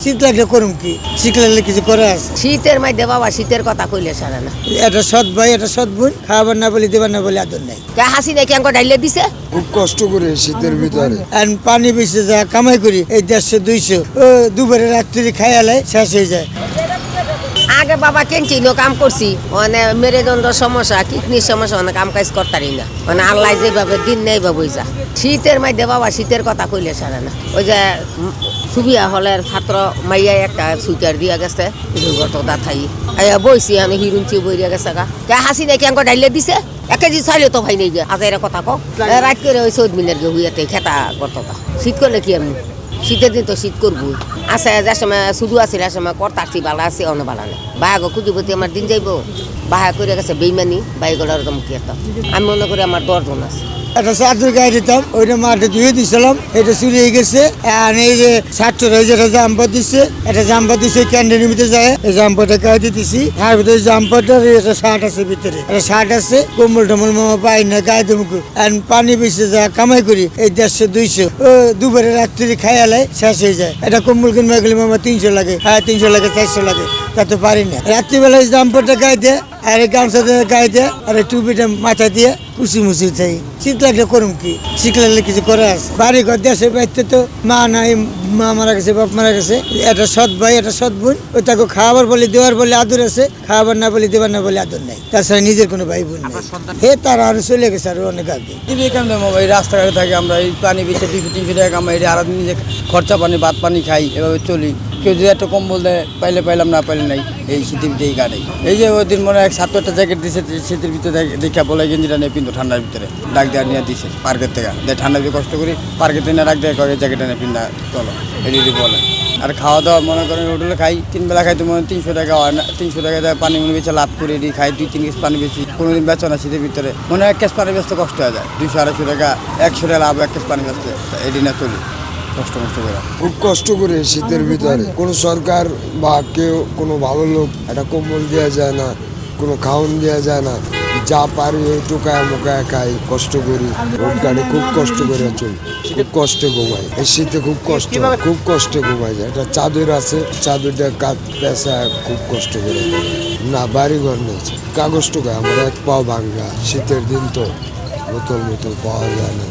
শীত লাগলে করুম কি? শীত লাগলে কিছু করে আছে? শীতের মধ্যে বাবা শীতের কথা কইলে সারে না। এটা সৎ ভাই, এটা সৎ বোন, খাবার না বলে দেবার না বলে আদর নাই। কে হাসি দেখি আমাকে ডাইলে দিছে। খুব কষ্ট করে শীতের ভিতরে আর পানি বেশি যা কামাই করি এই 150-200 ও দুপুরে রাত্রি খাইয়ালে শেষ হয়ে যায়। আগে বাবা ক্যান্টিনও কাম করছি, মানে মেরুদণ্ড সমস্যা, কিডনির সমস্যা, অনেক কাম কাজ করতারি না, মানে আল্লাহ যেভাবে দিন নেই বাবু যা। শীতের মধ্যে বাবা শীতের কথা কইলে সারে না। ওই যে সুবিয়া হলের ছাত্র মাইয়া একটা সুইটার দিয়া গেছে দুর্গততা থাই বইছি আমি হিরুঞ্চি বইয়া গেছে গা। কে হাসি দেখি আমাকে ডাইলে দিছে। 1 কেজি চাইলে তো ভাই নেই গে আজ এর কথা কো রাত করে ওই 14 মিনিট গে হুইয়াতে খেতা করততা। শীত করলে কি আমি শীতের দিন তো শীত করবো আছে, যার সময় শুধু আছে যার সময় করতাছি বালা আছে অন্য বালা নেই। বাহাগো খুঁজিবতে আমার দিন যাইব, বাহা করে গেছে বেইমানি বাইগুলোর তো মুখে একটা। আমি মনে করি আমার 10 জন আছে। একটা চাদর গায়ে দিতাম, ওইটা মাঠে ধুয়ে দিছিলাম, এটা চুরি হয়ে গেছে। আর এই যে ছাত্র যেটা জাম্পার দিচ্ছে, এটা জাম্পার দিচ্ছে ক্যান্টিনের ভিতরে যায়, এই জাম্পারটা গায়ে দিতেছি। আর ভিতরে জাম্পারটার একটা শার্ট আছে, ভিতরে একটা শার্ট আছে, কম্বল টম্বল মামা পাই না গায়ে দেবো। আর পানি বেশি যা কামাই করি এই 150-200 ও দুপুরে রাত্রি খাইয়ালে শেষ হয়ে যায়। এটা কম্বল কিনবা গেলে মামা 300 লাগে, 350 লাগে, 400 লাগে, তা তো পারি না। রাত্রিবেলায় জাম্পারটা গায়ে দেয়, আর এই গামছা গায়ে দেয়, আর এই টুপিটা মাথা দিয়ে কুচি মুচি থাই। শীত লাগলে করুম কি? শীত লাগলে কিছু করে আছে? বাড়ি ঘর দেশের বাড়িতে তো মা নাই, মা মারা গেছে, বাপ মারা গেছে। এটা সৎ ভাই, এটা সৎ বোন, ওই তাকে খাবার বলে দেওয়ার বলে আদর আছে, খাবার না বলে দেবার না বলে আদর নাই। তাছাড়া নিজের কোনো ভাই বোন নেই। হে তারা আরো চলে গেছে আরো অনেক আগে। এই রাস্তাঘাটে থাকি আমরা, এই পানি বেশি 200-300 টাকা কামাই, আর নিজে খরচা পানি ভাত পানি খাই, এভাবে চলি। কেউ যদি একটা কম্বল দেয় পাইলে পাইলাম, না পাইলে নাই। এই শীতের ভিতরে এই গাড়ি এই যে ওই দিন মনে হয় 7-8টা জ্যাকেট দিচ্ছে শীতের ভিতরে দেখা বলে গেঞ্জিটা নিয়ে পিন্ধু ঠান্ডার ভিতরে ডাক দেওয়া নিয়ে দিচ্ছে পার্কের থেকে ঠান্ডার ভিতরে কষ্ট করি পার্কের থেকে রাখ দেয় করে জ্যাকেটটা নিয়ে পিন্ধা চলো এদিকে বলে। আর খাওয়া দাওয়া মনে করেন হোটেলে খাই, 3 বেলা খাইতে মনে 300 টাকা হয় না, 300 টাকা দেয় পানি মনে বেছে লাভ করে এটি খাই, 2-3 কেজি পানি বেশি কোনোদিন বেচো না শীতের ভিতরে মনে হয় 1 কেজি পানি বেচতে কষ্ট হয়ে যায়, 200-250 টাকা 100 টাকা লাভ 1 কেজি পানি বেচতে, এটি না চলি কষ্ট করে। খুব কষ্ট করে শীতের ভিতরে কোনো সরকার বা কেউ কোনো ভালো লোক একটা কম্বল দেওয়া যায় না, কোনো খাওয়ান দেওয়া যায় না, যা পারি ওই টোকায় মোকায় খাই, কষ্ট করি রোড গাড়ি, খুব কষ্ট করে চলি, খুব কষ্টে ঘুমাই। এই শীতে খুব কষ্টে ঘুমাই যায়। একটা চাদর আছে, চাদরটা কাঠ পেঁচা খুব কষ্ট করে না, বাড়ি ঘর নিয়েছে কাগজ টোকায় আমার 1 পাও ভাঙ্গা। শীতের দিন তো বোতল পাওয়া যায় না।